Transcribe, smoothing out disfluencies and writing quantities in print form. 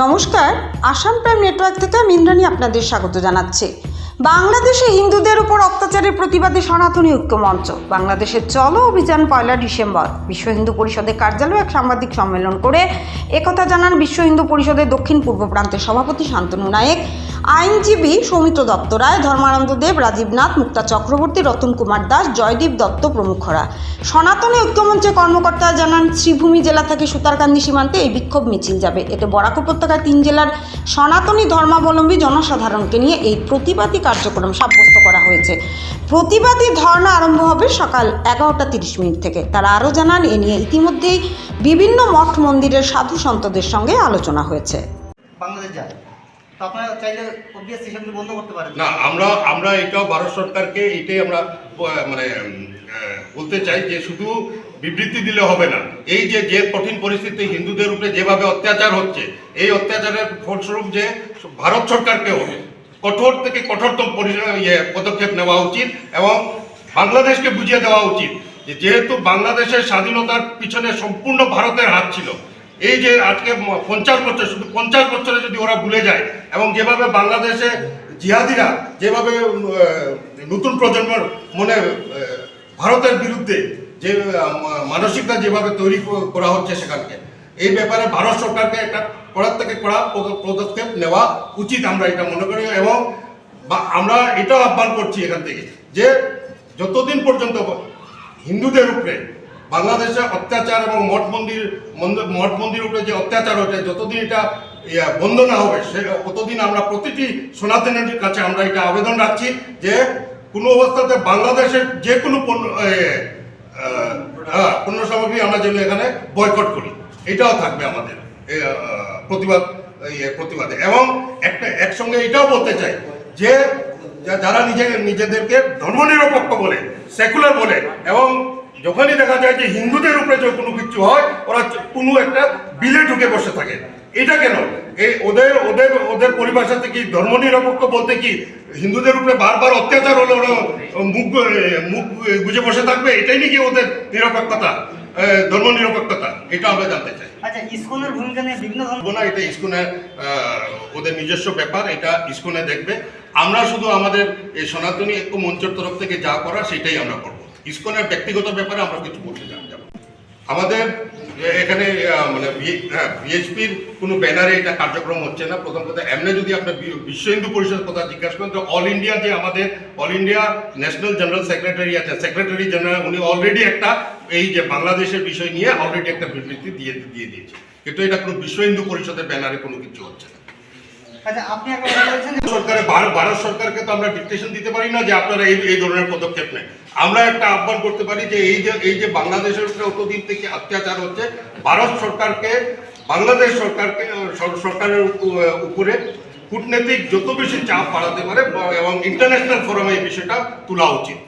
নমস্কার, Assam prime network থেকে আমি ইন্দ্রাণী আপনাদের স্বাগত জানাচ্ছি। বাংলাদেশে হিন্দুদের উপর অত্যাচারের প্রতিবাদে সনাতনী ঐক্য মঞ্চ বাংলাদেশের চলো অভিযান 1 ডিসেম্বর বিশ্ব হিন্দু পরিষদের কার্যালয়ে এক সাংবাদিক সম্মেলন করে একথা জানান বিশ্ব হিন্দু পরিষদের দক্ষিণ পূর্ব প্রান্তের সভাপতি শান্তনু নায়েক, আইনজীবী সৌমিত্র দত্ত রায়, ধর্মানন্দ দেব, রাজীব নাথ, মুক্তা চক্রবর্তী, রতন কুমার দাস, জয়দীপ দত্ত প্রমুখরা। সনাতনী ঐক্যমঞ্চের কর্মকর্তারা জানান, শ্রীভূমি জেলা থেকে সুতারকান্দি সীমান্তে এই বিক্ষোভ মিছিল যাবে। এতে বরাক উপত্যকায় 3 জেলার সনাতনী ধর্মাবলম্বী জনসাধারণকে নিয়ে এই প্রতিবাদী কার্যক্রম সাব্যস্ত করা হয়েছে। প্রতিবাদী ধর্ণা আরম্ভ হবে সকাল 11:30 থেকে। তারা আরও জানান, এ নিয়ে ইতিমধ্যেই বিভিন্ন মঠ মন্দিরের সাধু সন্তদের সঙ্গে আলোচনা হয়েছে। বাংলাদেশ যায় তো আপনারা চাইলে অবভিয়াসলি সেগুলো বন্ধ করতে পারেন না। আমরা এটাও ভারত সরকারকে এইটাই আমরা বলতে চাই যে শুধু বিবৃতি দিলে হবে না। এই যে কঠিন পরিস্থিতি হিন্দুদের উপরে যেভাবে অত্যাচার হচ্ছে, এই অত্যাচারের ফলস্বরূপ যে ভারত সরকারকেও কঠোর থেকে কঠোরতম পদক্ষেপ নেওয়া উচিত এবং বাংলাদেশকে বুঝিয়ে দেওয়া উচিত যে যেহেতু বাংলাদেশের স্বাধীনতার পিছনে সম্পূর্ণ ভারতের হাত ছিল। এই যে আজকে 50 বছর, শুধু 50 বছরে যদি ওরা ভুলে যায় এবং যেভাবে বাংলাদেশে জিহাদিরা যেভাবে নতুন প্রজন্মের মনে ভারতের বিরুদ্ধে যে মানসিকতা যেভাবে তৈরি করা হচ্ছে সেখানকে, এই ব্যাপারে ভারত সরকারকে একটা কড়ার থেকে কড়া পদক্ষেপ নেওয়া উচিত আমরা এটা মনে করি। এবং আমরা এটাও আহ্বান করছি এখান থেকে যে যতদিন পর্যন্ত হিন্দুদের উপরে বাংলাদেশে অত্যাচার এবং মঠ মন্দির উপরে যে অত্যাচার হচ্ছে, যতদিন এটা বন্ধ না হবে ততদিন আমরা প্রতিটি সনাতনীর কাছে আমরা এটা আবেদন রাখছি যে কোনো অবস্থাতে বাংলাদেশের যে কোনো পণ্য সামগ্রী আমরা যেন এখানে বয়কট করি, এটাও থাকবে আমাদের প্রতিবাদে। এবং একসঙ্গে এটাও বলতে চাই যে যারা নিজেদেরকে ধর্মনিরপেক্ষ বলে, সেকুলার বলে, এবং যখনই দেখা যায় যে হিন্দুদের উপরে যে কোনো কিছু হয় ওরা কোনো একটা বিলে ঢুকে বসে থাকে। এটা কেন? এই ওদের পরিভাষা থেকে ধর্মনিরপেক্ষ বলতে কি হিন্দুদের উপরে বারবার অত্যাচার হলে ওরা মুখ গুজে বসে থাকবে? এটাই নাকি ওদের নিরপেক্ষতা, ধর্মনিরপেক্ষতা? এটা আমরা জানতে চাই। আচ্ছা, ইসকনের ভূমিকা নিয়ে বিভিন্ন না, এটা ইসকনের ওদের নিজস্ব ব্যাপার, এটা ইসকনে দেখবে। আমরা শুধু আমাদের এই সনাতনী ঐক্য মঞ্চের তরফ থেকে যা করা সেটাই আমরা করবো। ইসকনের ব্যক্তিগত ব্যাপারে আমরা কিছু বলতে যাব। আমাদের এখানে বিএসপির কোনো ব্যানারে এটা কার্যক্রম হচ্ছে না। প্রথম কথা, এমনি যদি আপনার বিশ্ব হিন্দু পরিষদ কথা জিজ্ঞাসা করেন তো অল ইন্ডিয়া যে আমাদের all India national general secretary আছে, সেক্রেটারি জেনারেল উনি অলরেডি একটা এই যে বাংলাদেশের বিষয় নিয়ে অলরেডি একটা বিবৃতি দিয়ে দিয়েছে, কিন্তু এটা কোনো বিশ্ব হিন্দু পরিষদের ব্যানারে কোনো কিছু হচ্ছে না। আচ্ছা, আপনি ভারত সরকারকে তো আমরা ডিকটেশন দিতে পারি না যে আপনারা এই ধরনের পদক্ষেপ নেন। আমরা একটা আহ্বান করতে পারি যে এই যে বাংলাদেশের উপরে অতদিন থেকে অত্যাচার হচ্ছে, ভারত সরকারকে বাংলাদেশ সরকারের উপরে কূটনৈতিক যত বেশি চাপ বাড়াতে পারে এবং ইন্টারন্যাশনাল ফোরামে এই বিষয়টা তোলা উচিত।